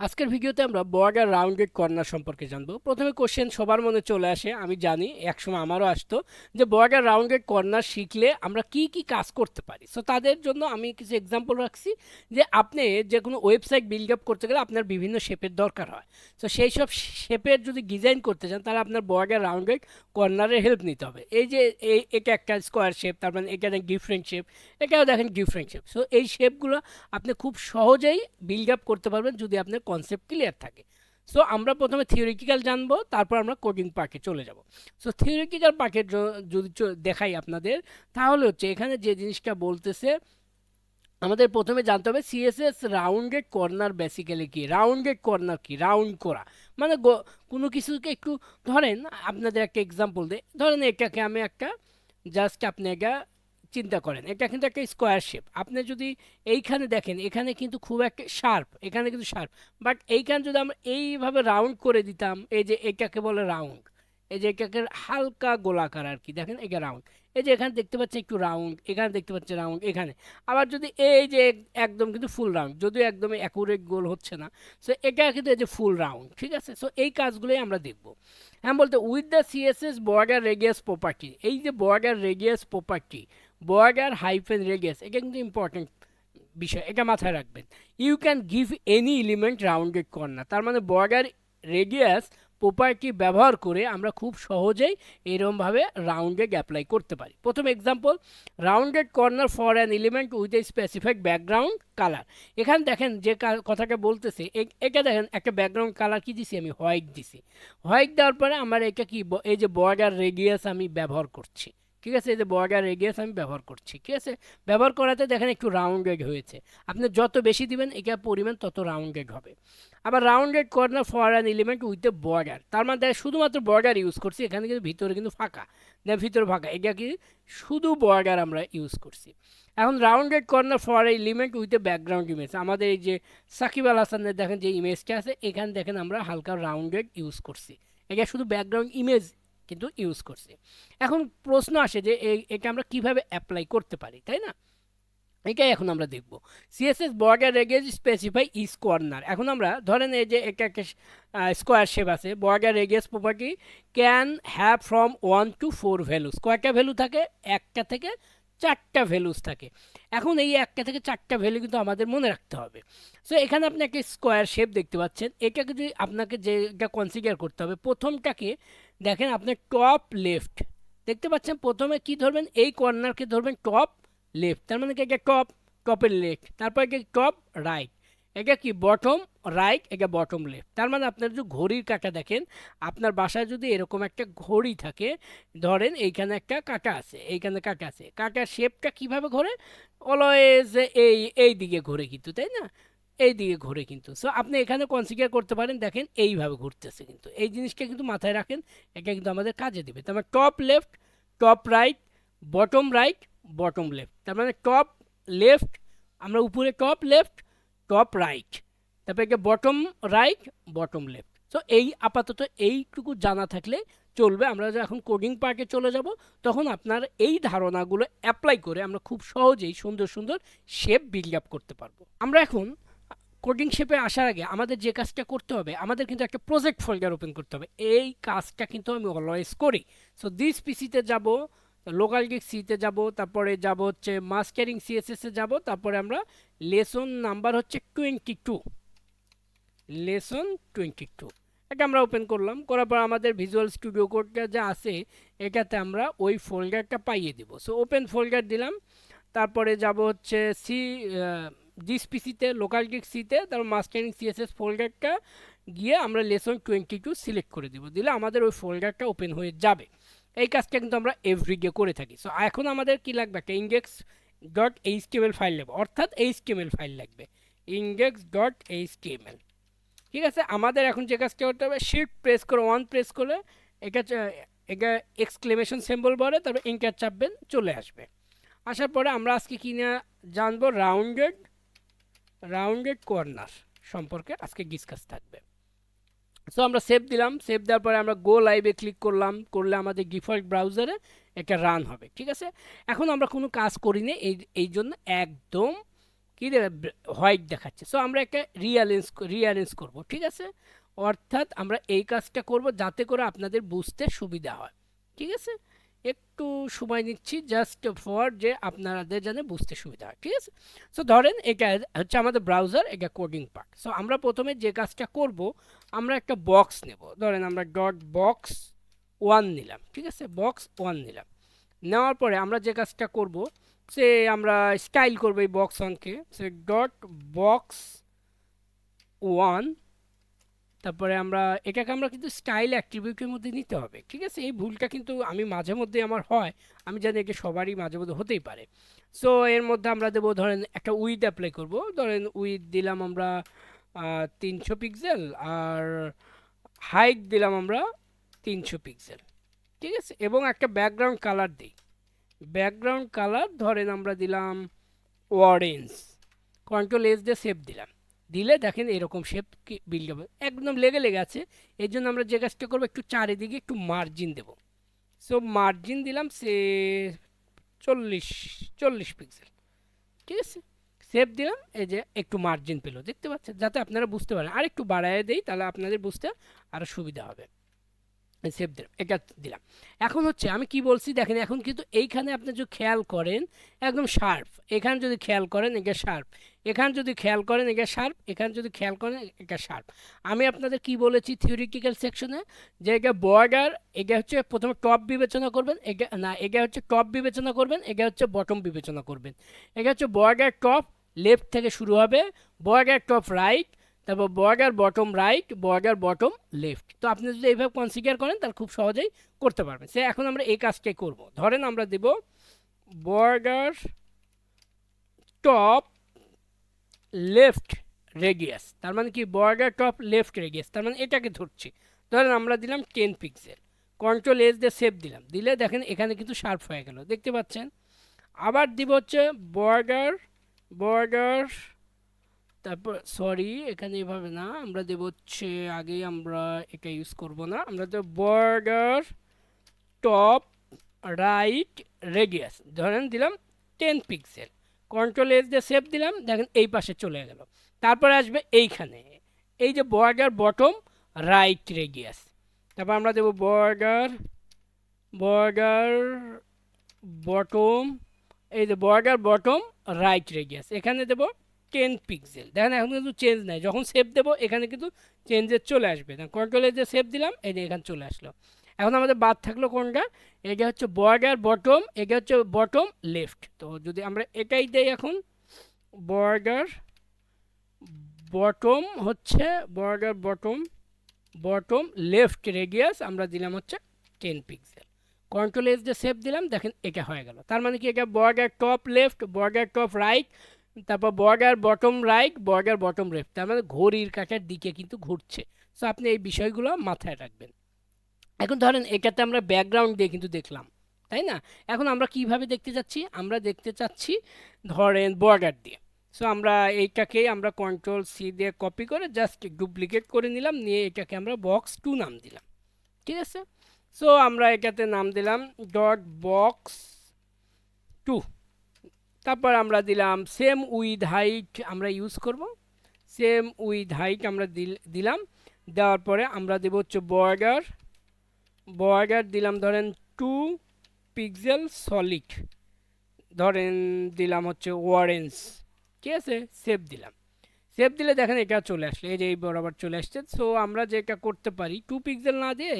আজকের ভিডিওতে আমরা বর্ডার রাউন্ডেড কর্নার সম্পর্কে জানবো। প্রথমে কোশ্চেন সবার মনে চলে আসে, আমি জানি একসময় আমারও আসতো, যে বর্ডার রাউন্ডেড কর্নার শিখলে আমরা কি কি কাজ করতে পারি। সো তাদের জন্য আমি কিছু এক্সাম্পল রাখছি যে আপনি যে কোনো ওয়েবসাইট বিল্ড আপ করতে গেলে আপনার বিভিন্ন শেপের দরকার হয়। সো সেই সব শেপের যদি ডিজাইন করতে চান তাহলে আপনার বর্ডার রাউন্ডেড কর্নারের হেল্প নিতে হবে। এই যে এটা একটা স্কোয়ার শেপ, তার মানে এখানে ডিফারেন্ট শেপ, এটাও দেখেন ডিফারেন্ট শেপ। সো এই শেপগুলো আপনি খুব সহজেই বিল্ড আপ করতে পারবেন যদি আপনার কনসেপ্ট ক্লিয়ার থাকে। সো আমরা প্রথমে থিওরিটিক্যাল জানবো, তারপর আমরা কোডিং পার্কে চলে যাব। সো থিওরিটিক্যাল পার্কের যদি দেখাই আপনাদের, তাহলে হচ্ছে এখানে যে জিনিসটা বলতেছে, আমাদের প্রথমে জানতে হবে সিএসএস রাউন্ডেড কর্নার বেসিক্যালি কি। রাউন্ডেড কর্নার কি? রাউন্ড করা মানে কোনো কিছুকে একটু ধরেন, আপনাদের একটা এক্সাম্পল দেয়, ধরেন এটাকে আমি একটা জাস্ট আপনি এটা চিন্তা করেন, এটা কিন্তু একটা স্কোয়ার শেপ। আপনি যদি এইখানে দেখেন, এখানে কিন্তু খুব একটা শার্প, এখানে কিন্তু শার্প, বাট এইখানে যদি আমরা এইভাবে রাউন্ড করে দিতাম, এই যে এটাকে বলে রাউন্ড, এই যে এটাকে হালকা গোলাকার আর কি, দেখেন এটা রাউন্ড। এই যে এখানে দেখতে পাচ্ছি একটু রাউন্ড, এখানে দেখতে পাচ্ছি রাউন্ড, এখানে আবার যদি এই যে একদম কিন্তু ফুল রাউন্ড, যদিও একদমই অ্যাকুরেট গোল হচ্ছে না। সো এটা কিন্তু এই যে ফুল রাউন্ড, ঠিক আছে। সো এই কাজগুলোই আমরা দেখব। হ্যাঁ, বলতে with the CSS border radius property, এই যে border radius property, border hyphen radius, এটা কিন্তু ইম্পর্টেন্ট বিষয়, এটা মাথায় রাখবেন। You can give any element rounded corner, তার মানে বর্ডার রেডিয়াস প্রপার্টি ব্যবহার করে আমরা খুব সহজেই এরকমভাবে রাউন্ডেড অ্যাপ্লাই করতে পারি। প্রথম example, rounded corner for an element with a specific background colour. এখানে দেখেন যে কথাটা বলতেছে, এটা দেখেন একটা ব্যাকগ্রাউন্ড কালার কি দিছি আমি, হোয়াইট দিছি। হোয়াইট দেওয়ার পরে আমার এটা কি, এই যে বর্ডার রেডিয়াস আমি ব্যবহার করছি, ঠিক আছে। এই যে বর্ডার রেডিয়াস আমি ব্যবহার করছি, ঠিক আছে। ব্যবহার করাতে দেখেন একটু রাউন্ডেড হয়েছে। আপনি যত বেশি দিবেন এটা পরিমাণ তত রাউন্ডেড হবে। আবার rounded corner for an element with a border, তার মানে শুধুমাত্র বর্ডার ইউজ করছি, এখানে কিন্তু ভিতরে কিন্তু ফাঁকা, দেন ভিতরে ফাঁকা, এটা কি শুধু বর্ডার আমরা ইউজ করছি। এখন rounded corner for element with a background image, আমাদের এই যে সাকিব আল হাসানের দেখেন যে ইমেজটা আছে, এখানে দেখেন আমরা হালকা রাউন্ডেড ইউজ করছি, এটা শুধু ব্যাকগ্রাউন্ড ইমেজ কিন্তু ইউজ করছি। এখন প্রশ্ন আসে যে এটা আমরা কিভাবে অ্যাপ্লাই করতে পারি, তাই না? এটাই এখন আমরা দেখব। CSS border radius specify is corner. এখন আমরা ধরেন এই যে একটা একটা স্কোয়ার শেপ আছে, border radius property can have from 1 to 4 values. কয়টা ভ্যালু থাকে? একটা থেকে চারটা ভ্যালুস থাকে। এখন এই একটা থেকে চারটা ভ্যালু কিন্তু আমাদের মনে রাখতে হবে। সো এখানে আপনি একটা স্কোয়ার শেপ দেখতে পাচ্ছেন, এটাকে যদি আপনাকে যেটা কনসিডার করতে হবে, প্রথমটাকে দেখেন আপনার টপ লেফট দেখতে পাচ্ছেন। প্রথমে কি ধরবেন? এই কর্নারকে ধরবেন টপ লেফট, তার মানে কি এটা টপ, টপের লেফট, তারপর এটা টপ রাইট, এটা কি বটম রাইট, এটা বটম লেফট। তার মানে আপনার যদি ঘড়ির কাঁটা দেখেন, আপনার বাসায় যদি এরকম একটা ঘড়ি থাকে, ধরেন এইখানে একটা কাঁটা আছে, এইখানে কাঁটা আছে, কাঁটার শেপটা কিভাবে ঘোরে? অলওয়েজ এই দিকে ঘোরে কিন্তু, তাই না? এই দিকে ঘোরে কিন্তু। সো আপনি এখানে কনসিডার করতে পারেন, দেখেন এইভাবে ঘুরতেছে কিন্তু, এই জিনিসটা কিন্তু মাথায় রাখেন, এটা কিন্তু আমাদের কাজে দেবে। তার মানে top left, top right, bottom right, bottom left, তার মানে টপ লেফট, আমরা উপরে টপ লেফট, টপ রাইট, তারপরে এটা bottom right, bottom left. So এই আপাতত এইটুকু জানা থাকলে চলবে। আমরা যখন কোডিং পার্টে চলে যাব, তখন আপনার এই ধারণাগুলো অ্যাপ্লাই করে আমরা খুব সহজেই সুন্দর সুন্দর শেপ বিল্ড আপ করতে পারবো। আমরা এখন কোডিং শেপে আসার আগে আমাদের যে কাজটা করতে হবে, আমাদের কিন্তু একটা প্রজেক্ট ফোল্ডার ওপেন করতে হবে। এই কাজটা কিন্তু আমি অলওয়েজ করি। সো দিস পিসিতে যাব, লোকাল গিগ সিতে যাব, তারপরে যাব হচ্ছে মাস্টারিং সিএসএসে যাব, তারপরে আমরা লেসন নাম্বার হচ্ছে 22, লেসন 22 এটা আমরা ওপেন করলাম। করার পর আমাদের ভিজুয়াল স্টুডিও কোডটা যা আছে, এটাতে আমরা ওই ফোল্ডারটা পাইয়ে দেব। সো ওপেন ফোল্ডার দিলাম, তারপরে যাব হচ্ছে দিস পিসিতে, লোকাল গিগ সিতে, তারপর মাস্টারিং সিএসএস ফোল্ডারটা গিয়ে আমরা লেসন 22 সিলেক্ট করে দেবো, দিলে আমাদের ওই ফোল্ডারটা ওপেন হয়ে যাবে। এই কাজটা কিন্তু আমরা এভরিডে করে থাকি। সো এখন আমাদের কি লাগবে? একটা index.html ফাইল লাগবে, অর্থাৎ এইচটিএমএল ফাইল লাগবে, index.html। ঠিক আছে, আমাদের এখন যে কাজটা করতে হবে, শিফট প্রেস করে 1 প্রেস করলে এটা এটা এক্সক্লেমেশন সিম্বল বলে, তারপর এন্টার চাপবেন, চলে আসবে। আসার পরে আমরা আজকে কি না জানবো? রাউন্ডেড কর্নার সম্পর্কে আজকে ডিসকাস থাকবে। সো আমরা সেভ দিলাম, সেভ দেওয়ার পরে আমরা গো লাইভে ক্লিক করলাম, করলে আমাদের ডিফল্ট ব্রাউজারে এটা রান হবে, ঠিক আছে। এখন আমরা কোনো কাজ করিনি, এই জন্য একদম কী হোয়াইট দেখাচ্ছে। সো আমরা একটা রিঅ্যারেঞ্জ করব, ঠিক আছে। অর্থাৎ আমরা এই কাজটা করব যাতে করে আপনাদের বুঝতে সুবিধা হয়, ঠিক আছে। একটু সময় নিচ্ছি জাস্ট ফর যে আপনাদের যেন বুঝতে সুবিধা হয়, ঠিক আছে। সো ধরেন এটা হচ্ছে আমাদের ব্রাউজার, এটা কোডিং পার্ট। সো আমরা প্রথমে যে কাজটা করব, আমরা একটা বক্স নেব, ধরেন আমরা ডট বক্স 1 নিলাম, ঠিক আছে, বক্স 1 নিলাম। নেওয়ার পরে আমরা যে কাজটা করব, সে আমরা স্টাইল করবো এই বক্স 1কে, সে ডট বক্স 1। তারপরে আমরা এটাকে আমরা কিন্তু স্টাইল অ্যাট্রিবিউটের মধ্যে নিতে হবে, ঠিক আছে। এই ভুলটা কিন্তু আমি মাঝে মধ্যে আমার হয়, আমি জানি এটা সবারই মাঝে মধ্যে হতেই পারে। সো এর মধ্যে আমরা দেবো ধরেন একটা উইথ অ্যাপ্লাই করব, ধরেন উইথ দিলাম আমরা 300 পিক্সেল, আর হাইট দিলাম আমরা 300 পিক্সেল, ঠিক আছে। এবং একটা ব্যাকগ্রাউন্ড কালার দিই, ব্যাকগ্রাউন্ড কালার ধরেন আমরা দিলাম অরেঞ্জ। কন্ট্রোল এস দিয়ে সেভ দিলাম, দিলে দেখেন এরকম শেপ কি বিল্ড হবে, একদম লেগে আছে। এর জন্য আমরা যে কাজটা করবো, একটু চারিদিকে একটু মার্জিন দেব। সো মার্জিন দিলাম সে 40 পিক্সেল, ঠিক আছে। সেভ দিলাম, এই যে একটু মার্জিন পেলো, দেখতে পাচ্ছেন, যাতে আপনারা বুঝতে পারেন। আর একটু বাড়ায় দেই, তাহলে আপনাদের বুঝতে আরও সুবিধা হবে। সেভ দিলাম, এটা দিলাম। এখন হচ্ছে আমি কি বলছি দেখেন, এখন কিন্তু এইখানে আপনি যদি খেয়াল করেন একদম শার্প, এখানে যদি খেয়াল করেন এটা শার্প, এখানে যদি খেয়াল করেন এটা শার্প, এখানে যদি খেয়াল করেন এটা শার্প। আমি আপনাদের কি বলেছি থিওরিটিক্যাল সেকশনে, যে এটা বর্ডার, এটা হচ্ছে প্রথমে টপ বিবেচনা করবেন, এটা না, এটা হচ্ছে টপ বিবেচনা করবেন, এটা হচ্ছে বটম বিবেচনা করবেন। এটা হচ্ছে বর্ডার টপ লেফট থেকে শুরু হবে, বর্ডার টপ রাইট, তারপর border bottom right, border bottom left. তো আপনি যদি এইভাবে কনসিডার করেন তাহলে খুব সহজেই করতে পারবেন। সে এখন আমরা এই কাজটাই করব। ধরেন আমরা দেব বর্ডার টপ লেফট রেডিয়াস, তার মানে কি বর্ডার টপ লেফট রেডিয়াস, তার মানে এটাকে ধরছি। ধরেন আমরা দিলাম 10 পিক্সেল, কন্ট্রোল এস দিয়ে সেভ দিলাম, দিলে দেখেন এখানে কিন্তু শার্প হয়ে গেল, দেখতে পাচ্ছেন। আবার দিব হচ্ছে বর্ডার বর্ডার তারপর সরি, এখানে এভাবে না, আমরা দেব হচ্ছে আগেই আমরা এটা ইউজ করব না, আমরা দেব বর্ডার টপ রাইট রেডিয়াস, ধরেন দিলাম 10 পিক্সেল, কন্ট্রোল এস দিয়ে সেভ দিলাম, দেখেন এই পাশে চলে গেল। তারপরে আসবে এইখানে, এই যে বর্ডার বটম রাইট রেডিয়াস, তারপর আমরা দেব বর্ডার বর্ডার বটম, এই যে বর্ডার বটম রাইট রেডিয়াস, এখানে দেব 10 পিক্সেল। দেখেন এখন কিন্তু চেঞ্জ নাই, যখন সেভ দেবো এখানে কিন্তু চেঞ্জের চলে আসবে। কন্ট্রোলে যে সেভ দিলাম, এই যে এখানে চলে আসলো। এখন আমাদের বাদ থাকলো কোনটা, এটা হচ্ছে বর্ডার বটম, এটা হচ্ছে বটম লেফট। তো যদি আমরা এটাই দেই এখন, বর্ডার বটম হচ্ছে border bottom bottom left radius, আমরা দিলাম হচ্ছে 10 পিক্সেল, কন্ট্রোল এস দিয়ে সেভ দিলাম, দেখেন এটা হয়ে গেল। তার মানে কি, এটা border top left, border top right, তারপর border bottom right, border bottom left, তার মানে ঘড়ির কাঁটার দিকে কিন্তু ঘুরছে। সো আপনি এই বিষয়গুলো মাথায় রাখবেন। এখন ধরেন এটাতে আমরা ব্যাকগ্রাউন্ড দিয়ে কিন্তু দেখলাম, তাই না। এখন আমরা কিভাবে দেখতে চাচ্ছি, আমরা দেখতে চাচ্ছি ধরেন বর্ডার দিয়ে। সো আমরা এইটাকে আমরা কন্ট্রোল সি দিয়ে কপি করে জাস্ট ডুপ্লিকেট করে নিলাম, নিয়ে এটাকে আমরা বক্স 2 নাম দিলাম, ঠিক আছে। সো আমরা এটাতে নাম দিলাম ডট বক্স 2। তারপর আমরা দিলাম সেম উইথ হাইট, আমরা ইউজ করব সেম উইথ হাইট, আমরা দিলাম। দেওয়ার পরে আমরা দেব হচ্ছে বর্ডার বর্ডার দিলাম ধরেন 2 পিক্সেল সলিড, ধরেন দিলাম হচ্ছে অরেঞ্জ, ঠিক আছে। সেভ দিলাম, সেভ দিলে দেখেন এটা চলে আসলো, এই যে এই বরাবর চলে আসছে। সো আমরা যেটা করতে পারি 2 পিক্সেল না দিয়ে,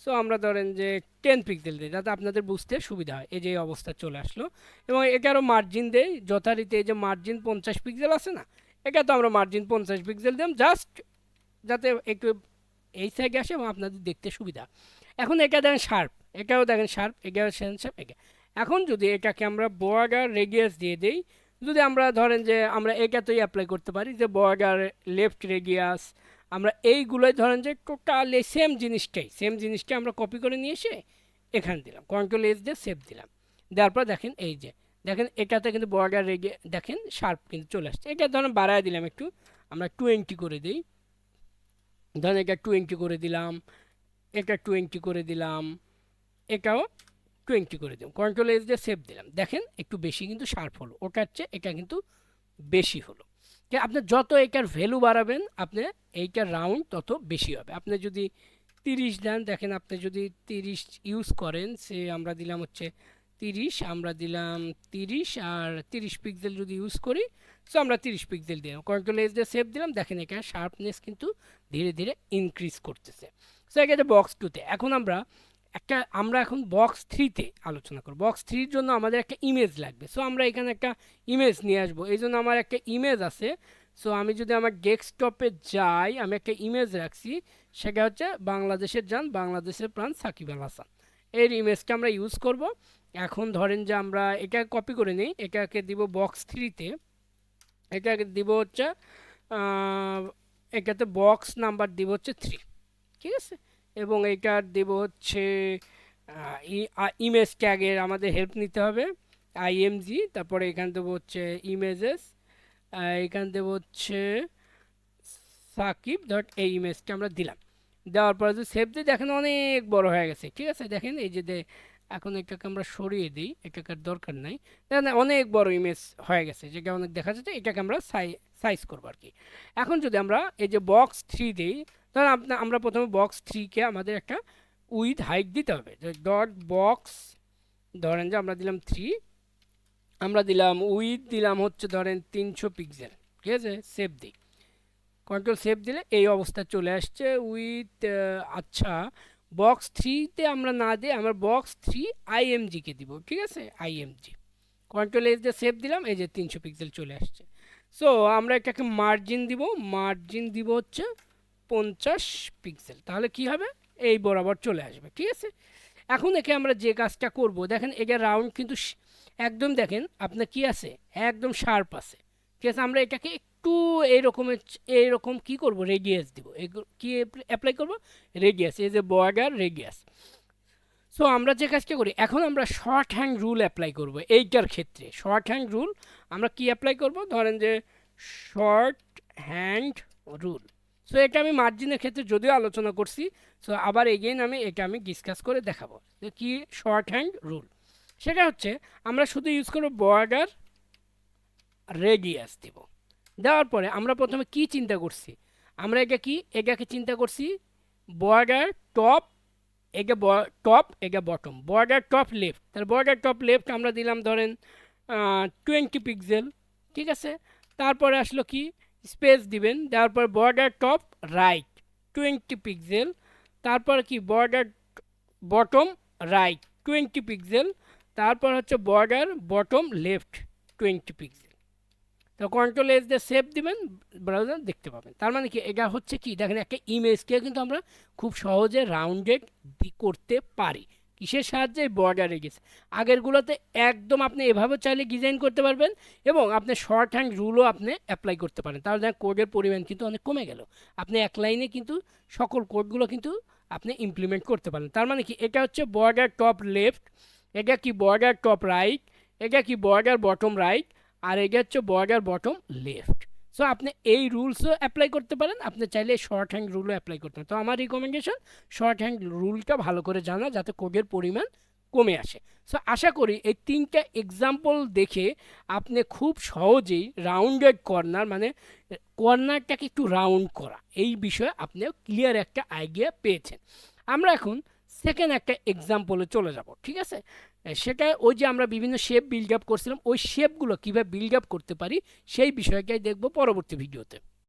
সো আমরা ধরেন যে 10 পিক্সেল দিই, যাতে আপনাদের বুঝতে সুবিধা হয়। এই যে এই অবস্থা চলে আসলো, এবং এটারও মার্জিন দেই যথারীতি, এই যে মার্জিন 50 পিক্সেল আছে না, এটা তো আমরা মার্জিন 50 পিক্সেল দিলাম, জাস্ট যাতে একটু এই সাইডে আসে এবং আপনাদের দেখতে সুবিধা। এখন এটা দেখেন শার্প, এটাও দেখেন শার্প, এটাও শার্প, এটা। এখন যদি এটাকে আমরা বর্ডার রেডিয়াস দিয়ে দিই, যদি আমরা ধরেন যে আমরা এটাতেই অ্যাপ্লাই করতে পারি যে বর্ডার লেফট রেডিয়াস, আমরা এইগুলোই ধরেন যে টোটালি সেম জিনিসটাই আমরা কপি করে নিয়ে এসে এখানে দিলাম, কন্ট্রোল এস দিয়ে সেভ দিলাম। দেওয়ার পর দেখেন এই যে দেখেন এটাতে কিন্তু বর্ডার রেডিয়াস দেখেন শার্প কিন্তু চলে আসছে। এটা ধরেন বাড়ায় দিলাম একটু, আমরা 20 করে দিই, ধরেন এটা 20 করে দিলাম, এটা 20 করে দিলাম, এটাও 20 করে দিলাম, কন্ট্রোল এস দিয়ে সেভ দিলাম, দেখেন একটু বেশি কিন্তু শার্প হলো, ওটার চেয়ে এটা কিন্তু বেশি হলো। যে আপনি যত এটার ভ্যালু বাড়াবেন আপনি এইটার রাউন্ড তত বেশি হবে। আপনি যদি 30 দেন, দেখেন আপনি যদি 30 ইউজ করেন, সে আমরা দিলাম হচ্ছে 30, আমরা দিলাম 30 আর 30 পিক্সেল যদি ইউজ করি, সো আমরা 30 পিক্সেল দিলাম, কন্ট্রোল এস দিয়ে সেভ দিলাম। দেখেন এখানে শার্পনেস কিন্তু ধীরে ধীরে ইনক্রিজ করতেছে। সো এখানে বক্স 2তে এখন আমরা এখন বক্স 3তে আলোচনা করব। বক্স 3 এর জন্য আমাদের একটা ইমেজ লাগবে। সো আমরা এখানে একটা ইমেজ নিয়ে আসবো। এই জন্য আমার একটা ইমেজ আছে। সো আমি যদি আমার ডেস্কটপে যাই, আমি একটা ইমেজ রাখছি, সেটা হচ্ছে বাংলাদেশের জান, বাংলাদেশের প্রাণ, সাকিব আল হাসান। এর ইমেজটা আমরা ইউজ করব। এখন ধরেন যে আমরা এটা কপি করে নিই, এটাকে দিব বক্স 3তে, এটাকে দিব হচ্ছে এটাতে বক্স নাম্বার দিব হচ্ছে 3, ঠিক আছে। এবং এইটার দেব হচ্ছে ইমেজ ট্যাগের আমাদের হেল্প নিতে হবে, আইএমজি। তারপরে এখান দেবো হচ্ছে ইমেজেস, এখান দেবো হচ্ছে সাকিব ডট এই ইমেজটা আমরা দিলাম। দেওয়ার পরে যদি সেভ দিই, দেখেন অনেক বড় হয়ে গেছে, ঠিক আছে। দেখেন এই যে এখন এটাকে আমরা সরিয়ে দিই, এটাকে আর দরকার নাই। দেখেন অনেক বড় ইমেজ হয়ে গেছে, যেটা অনেক দেখা যাচ্ছে। এটাকে আমরা সাইজ করবো আর কি। এখন যদি আমরা এই যে বক্স 3 দিই, ধরেন আমরা প্রথমে বক্স 3কে আমাদের একটা উইথ হাইট দিতে হবে। ডট বক্স, ধরেন যে আমরা দিলাম 3, আমরা দিলাম উইথ দিলাম হচ্ছে ধরেন 300 পিক্সেল, ঠিক আছে। সেভ দিই, কন্ট্রোল সেভ দিলে এই অবস্থা চলে আসছে উইথ। আচ্ছা, বক্স 3তে আমরা না দিয়ে আমরা বক্স 3 আইএমজিকে দিব, ঠিক আছে, আইএমজি। কন্ট্রোল এস দিয়ে সেভ দিলাম, এই যে 300 পিক্সেল চলে আসছে। সো আমরা এটাকে মার্জিন দিব, মার্জিন দিব হচ্ছে 50 পিক্সেল, তাহলে কি হবে, এই বরাবর চলে আসবে, ঠিক আছে। এখন একে আমরা যে কাজটা করব, দেখেন এটা রাউন্ড কিন্তু একদম, দেখেন আপনার কি আছে, একদম শার্প আছে, ঠিক আছে। আমরা এটাকে একটু এইরকম কি করব, রেডিয়াস দিব। কি অ্যাপ্লাই করব, রেডিয়াস, এই যে বর্ডার রেডিয়াস। সো আমরা যে কাজটা করি, এখন আমরা শর্ট হ্যান্ড রুল অ্যাপ্লাই করব। এইটার ক্ষেত্রে শর্ট হ্যান্ড রুল আমরা কি অ্যাপ্লাই করব, ধরেন যে শর্ট হ্যান্ড রুল। সো এটা আমি মার্জিনের ক্ষেত্রে যদিও আলোচনা করছি, সো আবার এগেইন আমি ডিসকাস করে দেখাবো যে কি শর্ট হ্যান্ড রুল। সেটা হচ্ছে আমরা শুধু ইউজ করব বর্ডার রেডিয়াস দিব। দেওয়ার পরে আমরা প্রথমে কি চিন্তা করছি, আমরা এটাকে চিন্তা করছি বর্ডার টপ, এগা বটম, বর্ডার টপ লেফট। তাহলে বর্ডার টপ লেফট আমরা দিলাম ধরেন 20 পিক্সেল, ঠিক আছে। তারপরে আসলো কি, স্পেস দিবেন, দেওয়ার পর বর্ডার টপ রাইট 20 পিক্সেল, তারপর কি বর্ডার বটম রাইট 20 পিক্সেল, তারপর হচ্ছে বর্ডার বটম লেফট 20 পিক্সেল। তো কন্ট্রোল এস দিয়ে সেভ দিবেন, ব্রাউজার দেখতে পাবেন। তার মানে কি, এটা হচ্ছে কি, দেখেন একটা ইমেজকে কিন্তু আমরা খুব সহজে রাউন্ডেড করতে পারি। কিসের সাহায্যে, বর্ডারে গেছে। আগেরগুলোতে একদম আপনি এভাবে চাইলে ডিজাইন করতে পারবেন, এবং আপনি শর্ট হ্যান্ড রুলও আপনি অ্যাপ্লাই করতে পারেন। তাহলে দেখেন কোডের পরিমাণ কিন্তু অনেক কমে গেল। আপনি এক লাইনে কিন্তু সকল কোডগুলো কিন্তু আপনি ইমপ্লিমেন্ট করতে পারেন। তার মানে কি, এটা হচ্ছে বর্ডার টপ লেফট, এটা কি বর্ডার টপ রাইট, এটা কি বর্ডার বটম রাইট, আর এটা হচ্ছে বর্ডার বটম লেফট। সো আপনি এই রুলসও অ্যাপ্লাই করতে পারেন, আপনি চাইলে শর্ট হ্যান্ড রুলও অ্যাপ্লাই করতে পারেন। তো আমার রিকমেন্ডেশন শর্ট হ্যান্ড রুলটা ভালো করে জানা, যাতে কোডের পরিমাণ কমে আসে। সো আশা করি এই 3টা এক্সাম্পল দেখে আপনি খুব সহজেই রাউন্ডেড কর্নার, মানে কর্নারটাকে একটু রাউন্ড করা, এই বিষয়ে আপনি ক্লিয়ার একটা আইডিয়া পেয়েছেন। আমরা এখন সেকেন্ড একটা এক্সাম্পলে চলে যাব, ঠিক আছে। সেটা ওই যে আমরা বিভিন্ন শেপ বিল্ড আপ করছিলাম, ওই শেপগুলো কীভাবে বিল্ড আপ করতে পারি সেই বিষয়টাই দেখব পরবর্তী ভিডিওতে।